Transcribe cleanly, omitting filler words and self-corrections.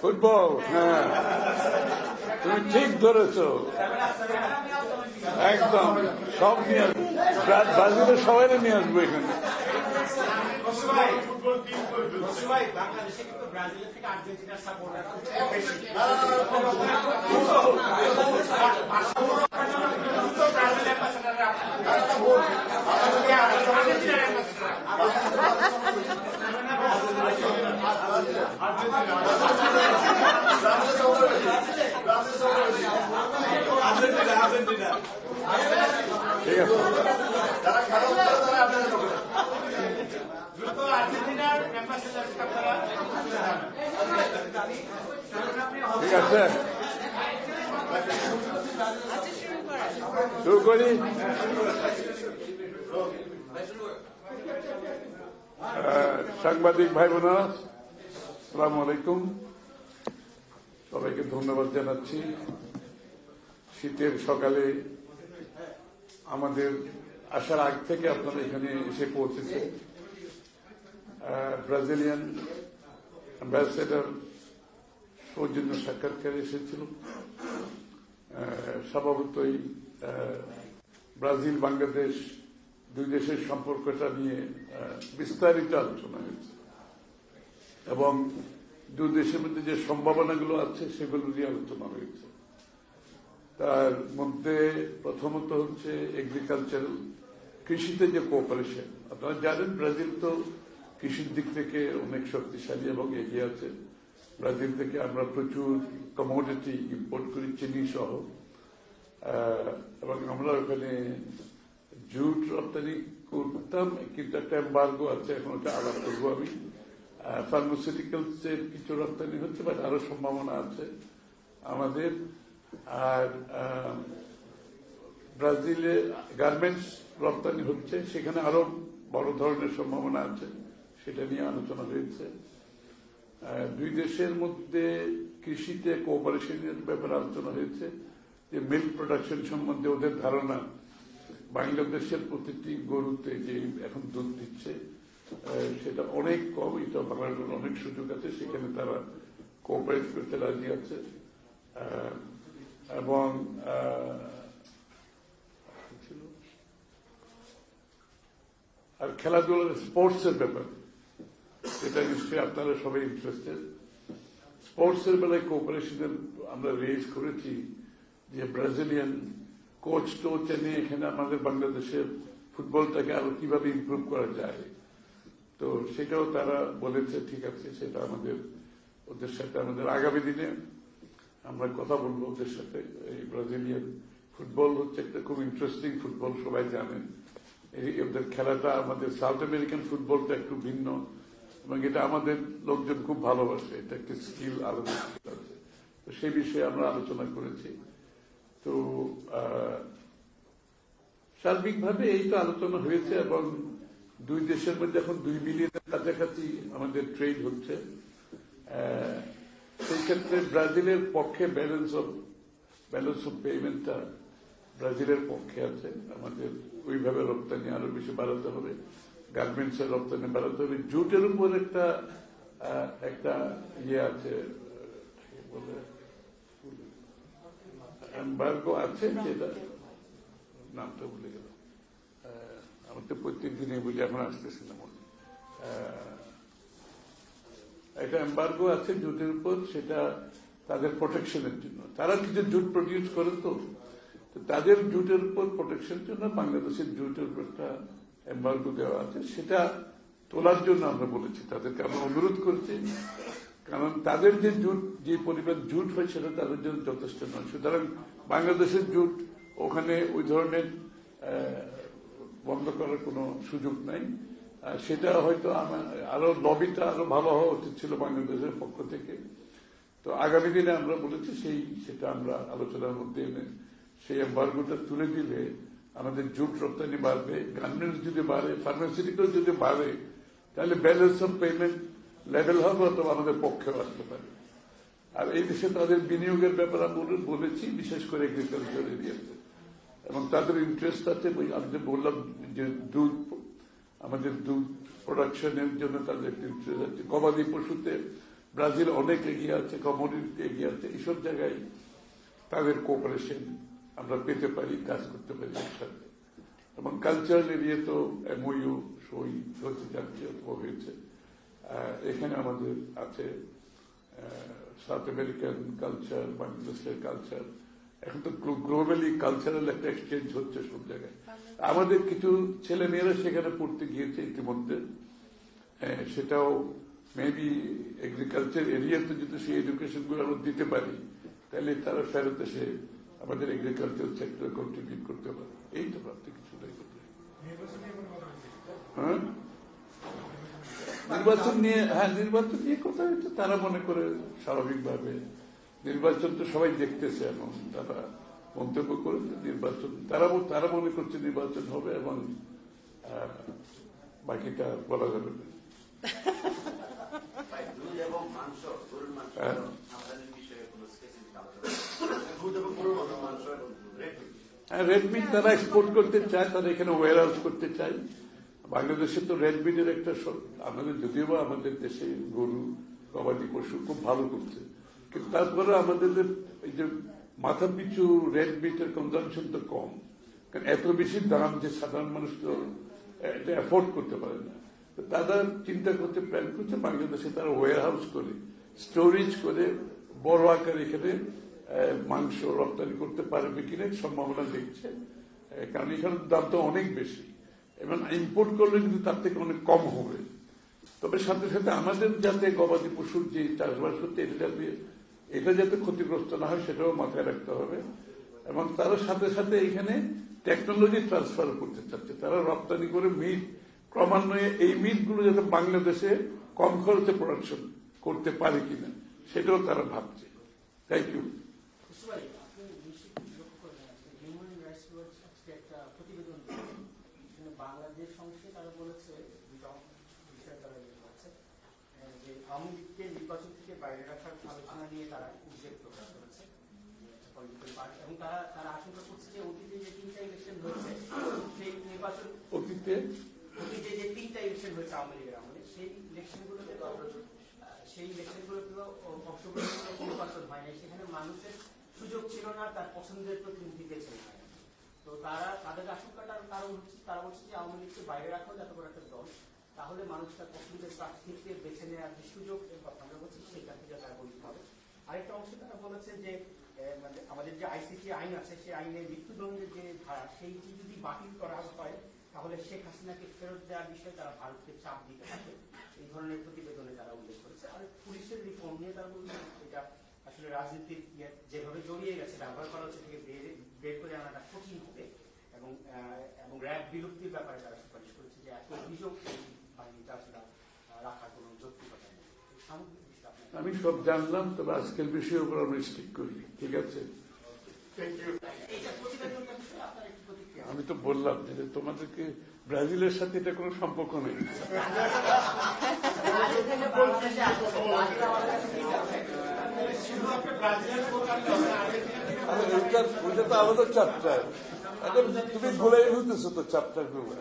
Football, হ্যাঁ, তুমি ঠিক ধরেছ, একদম সব নিয়ে আসবো, ব্রাজিলের সবাই নিয়ে আসবো এখানে। বাংলাদেশে কিন্তু ব্রাজিলের থেকে আর্জেন্টিনার সাপোর্টার বেশি। ঠিক আছে, ঠিক আছে, শুরু করি। সাংবাদিক ভাই বোনেরা, আসসালামু আলাইকুম। সবাইকে ধন্যবাদ জানাচ্ছি। শীতের সকালে আমাদের আসার আগ থেকে আপনারা এখানে এসে পৌঁছেছে। ব্রাজিলিয়ান অ্যাম্বাসেডর সৌজন্য সাক্ষাৎকারে এসেছিল। স্বভাবতই ব্রাজিল বাংলাদেশ দুই দেশের সম্পর্কটা নিয়ে বিস্তারিত আলোচনা হয়েছে এবং দুই দেশের মধ্যে যে সম্ভাবনাগুলো আছে সেগুলো নিয়ে আলোচনা হয়েছে। তার মধ্যে প্রথমত হচ্ছে এগ্রিকালচারাল, কৃষিতে যে কোঅপারেশন। আপনারা জানেন ব্রাজিল তো কৃষির দিক থেকে অনেক শক্তিশালী এবং এগিয়ে আছে। ব্রাজিল থেকে আমরা প্রচুর কমোডিটি ইম্পোর্ট করি, চিনি সহ, এবং আমরা ওখানে জুট রপ্তানি করতাম, কিন্তু একটা এম্বার্গো আছে, এখন ওটা আলাপ করবো আমি। ফার্মাসিউটিক্যালস এর কিছু রপ্তানি হচ্ছে, বাট আরো সম্ভাবনা আছে আমাদের। আর ব্রাজিলে গার্মেন্টস রপ্তানি হচ্ছে, সেখানে আরো বড় ধরনের সম্ভাবনা আছে, সেটা নিয়ে আলোচনা হয়েছে। দুই দেশের মধ্যে কৃষিতে কোঅপারেশনের ব্যাপারে আলোচনা হয়েছে, যে মিল্ক প্রোডাকশন সম্বন্ধে ওদের ধারণা। বাংলাদেশের প্রতিটি গরুতে যে এখন দুধ দিচ্ছে সেটা অনেক কম, এটা বাংলার জন্য অনেক সুযোগ আছে, সেখানে তারা কোঅপারেট করতে রাজি আছে। এবং আর খেলাধুলার স্পোর্টস এর ব্যাপার, এটা নিশ্চয়ই আপনারা সবাই ইন্টারেস্টেড। স্পোর্টস এর বেলায় কোঅপারেশনের আমরা রেজ করেছি যে ব্রাজিলিয়ান কোচ টোচ এনে এখানে আমাদের বাংলাদেশের ফুটবলটাকে আরো কিভাবে ইমপ্রুভ করা যায়। তো সেটাও তারা বলেছে ঠিক আছে, সেটা আমাদের ওদের সাথে আমাদের আগামী দিনে আমরা কথা বলবো ওদের সাথে। এই ব্রাজিলিয়ান ফুটবল হচ্ছে একটা খুব ইন্টারেস্টিং ফুটবল, সবাই জানেন। ওদের খেলাটা আমাদের সাউথ আমেরিকান ফুটবলটা একটু ভিন্ন এবং এটা আমাদের লোকজন খুব ভালোবাসে, এটা একটা স্কিল আলাদা আছে। তো সেই বিষয়ে আমরা আলোচনা করেছি। তো সার্বিকভাবে এই তো আলোচনা হয়েছে এবং দুই দেশের মধ্যে এখন 2 বিলিয়নের কাছাকাছি আমাদের ট্রেড হচ্ছে। সেই ক্ষেত্রে ব্রাজিলের পক্ষে ব্যালেন্স অফ পেমেন্টটা ব্রাজিলের পক্ষে আছে। আমাদের ওইভাবে রপ্তানি আরো বেশি বাড়াতে হবে, গার্মেন্টস এর রপ্তানি বাড়াতে হবে। জুটের উপর একটা ইয়ে আছে, বলে এম্বার্গো আছে, যেটা নামটা ভুলে গেল, আমার তো প্রত্যেক দিনে বলি, এখন আসতেছি না মনে। একটা এম্বার্গো আছে জুটের উপর, সেটা তাদের প্রোটেকশনের জন্য। তারা কিছু জুট প্রডিউস করে, তো তাদের জুটের উপর প্রোটেকশনের জন্য বাংলাদেশের জুটের উপর একটা এম্বার্গো দেওয়া আছে। সেটা তোলার জন্য আমরা বলেছি তাদেরকে, আমরা অনুরোধ করছি, কারণ তাদের যে পরিমাণ জুট হয় সেটা তাদের জন্য যথেষ্ট নয়। সুতরাং বাংলাদেশের জুট ওখানে ওই ধরনের বন্ধ করার কোনো সুযোগ নাই। সেটা হয়তো আরো লবিটা আরো ভালো হওয়া উচিত ছিল বাংলাদেশের পক্ষ থেকে। তো আগামী দিনে আমরা বলেছি সেটা আমরা আলোচনার মধ্যে এনে সেই এম্বার্গোটা তুলে দিলে আমাদের জুট রপ্তানি বাড়বে, গার্মেন্টস যদি বাড়ে, ফার্মাসিউটিক্যাল যদি বাড়ে, তাহলে ব্যালেন্স অফ পেমেন্ট লেভেল হবে, অথবা আমাদের পক্ষেও আসতে পারে। আর এই দেশে তাদের বিনিয়োগের ব্যাপারে বলেছি, বিশেষ করে এগ্রিকালচার এরিয়াতে, এবং তাদের ইন্টারেস্ট আছে। আমি যে বললাম যে আমাদের দুধ প্রোডাকশনের জন্য তাদের ইন্টারেস্ট আছে, গবাদি পশুতে ব্রাজিল অনেক এগিয়ে আছে, কমোডিটিতে এগিয়ে আছে। এইসব জায়গায় তাদের কোঅপারেশন আমরা পেতে পারি, কাজ করতে পারি একসাথে। এবং কালচারাল এরিয়া তো এমওইউ সই হতে যাচ্ছে অথবা হয়েছে। এখানে আমাদের আছে সাউথ আমেরিকান কালচার, বাংলাদেশের কালচার। এখন তো গ্লোবালি কালচারাল একটা এক্সচেঞ্জ হচ্ছে সব জায়গায়। আমাদের কিছু ছেলে মেয়েরা সেখানে পড়তে গিয়েছে ইতিমধ্যে। সেটাও মেবি এগ্রিকালচার এরিয়াতে যদি সেই এডুকেশন গুলো আমরা দিতে পারি, তাহলে তারা ফেরত এসে আমাদের এগ্রিকালচার সেক্টরে কন্ট্রিবিউট করতে পারে। এই তো ভাবতে কিছু নাই। হ্যাঁ, নির্বাচন নিয়ে কথা হচ্ছে। তারা মনে করে স্বাভাবিকভাবে নির্বাচন তো সবাই দেখতেছে, এবং তারা মন্তব্য করে নির্বাচন তারা মনে করছে নির্বাচন হবে, এবং বাকিটা বলা যাবে না। রেডমিট তারা এক্সপোর্ট করতে চায়, তারা এখানে ওয়ার হাউস করতে চায়। বাংলাদেশে তো রেডমিটের একটা, আমাদের যদিও বা আমাদের দেশে গরু গবাদি পশু খুব ভালো করছে, কিন্তু তারপরে আমাদের এই যে মাথা পিছু রেডমিটের কনজামশন তো কম, কারণ এত বেশি দাম যে সাধারণ মানুষ তো এটা অ্যাফোর্ড করতে পারে না। তারা চিন্তা করতে প্ল্যান করছে বাংলাদেশে তারা ওয়ার হাউস করে, স্টোরেজ করে বড় আকার এখানে মাংস রপ্তানি করতে পারবে কিনা সম্ভাবনা দেখছে। কারণ এখানে দাম তো অনেক বেশি, এবং ইম্পোর্ট করলে কিন্তু তার থেকে অনেক কম হবে। তবে সাথে সাথে আমাদের যাতে গবাদি পশুর যে চাষবাস হচ্ছে এটা যাতে ক্ষতিগ্রস্ত না হয় সেটাও মাথায় রাখতে হবে। এবং তার সাথে সাথে এখানে টেকনোলজি ট্রান্সফার করতে চাচ্ছে। তারা রপ্তানি করে মিট ক্রমান্বয়ে এই মিটগুলো যাতে বাংলাদেশে কম খরচে প্রোডাকশন করতে পারে কিনা সেটাও তারা ভাবছে। Thank you. বাংলাদেশ সংসদে তারা বলেছে যে আওয়ামী লীগকে নির্বাচন থেকে বাইরে রাখার আলোচনা নিয়ে তারা উদ্বেগ প্রকাশ করেছে, এবং তারা আশঙ্কা করছে যে অতীতে যে 3টা ইলেকশন হয়েছে সেই নির্বাচন অতীতে যে 3টা ইলেকশন হয়েছে আওয়ামী লীগের আমলে, সেই ইলেকশনগুলোতে অংশগ্রহণ নির্বাচন হয় নাই, সেখানে মানুষের সুযোগ ছিল না, তার পছন্দের প্রতিনিধি বেছে নেয়। তো তাদের আশঙ্কাটার কারণ হচ্ছে তারা বলছে যে আওয়ামী লীগকে বাইরে রাখা যত বড় একটা দল, তাহলে মানুষ তার পছন্দের প্রার্থীকে বেছে নেওয়ার যে সুযোগ আমরা বলছি সেটা থেকে তারা বলতে হবে। আরেকটা অংশে তারা বলেছে যে মানে আমাদের যে আইসিটি আইন আছে, সেই আইনে মৃত্যুদণ্ডের যে ধারা সেইটি যদি বাতিল করা হয় তাহলে শেখ হাসিনাকে ফেরত দেওয়ার বিষয়ে তারা ভারতকে চাপ দিতে থাকে। এই ধরনের প্রতিবেদনে তারা উল্লেখ করেছে। আর পুলিশের রিফর্ম নিয়ে তারা বলছে এটা আসলে রাজনীতির যেভাবে জড়িয়ে গেছে ব্যবহার করা হচ্ছে থেকে বের করে আনাটা কঠিন হবে, এবং র্যাব বিলুপ্তির ব্যাপারে তারা সুপারিশ করেছে যে এত অভিযোগ বাহিনীটা আসলে রাখার কোন যৌক্তিকতা নেই। আমি সব জানলাম, তবে আজকের বিষয়ের উপর আমরা স্টিক করি। ঠিক আছে, আমি তো বললাম যে তোমাদেরকে ব্রাজিলের সাথে এটা কোনো সম্পর্ক নেই। ওইটা তো আলাদা চ্যাপ্টার। এখন তুমি বলে ফেলতেছো তো চ্যাপ্টার গুলো।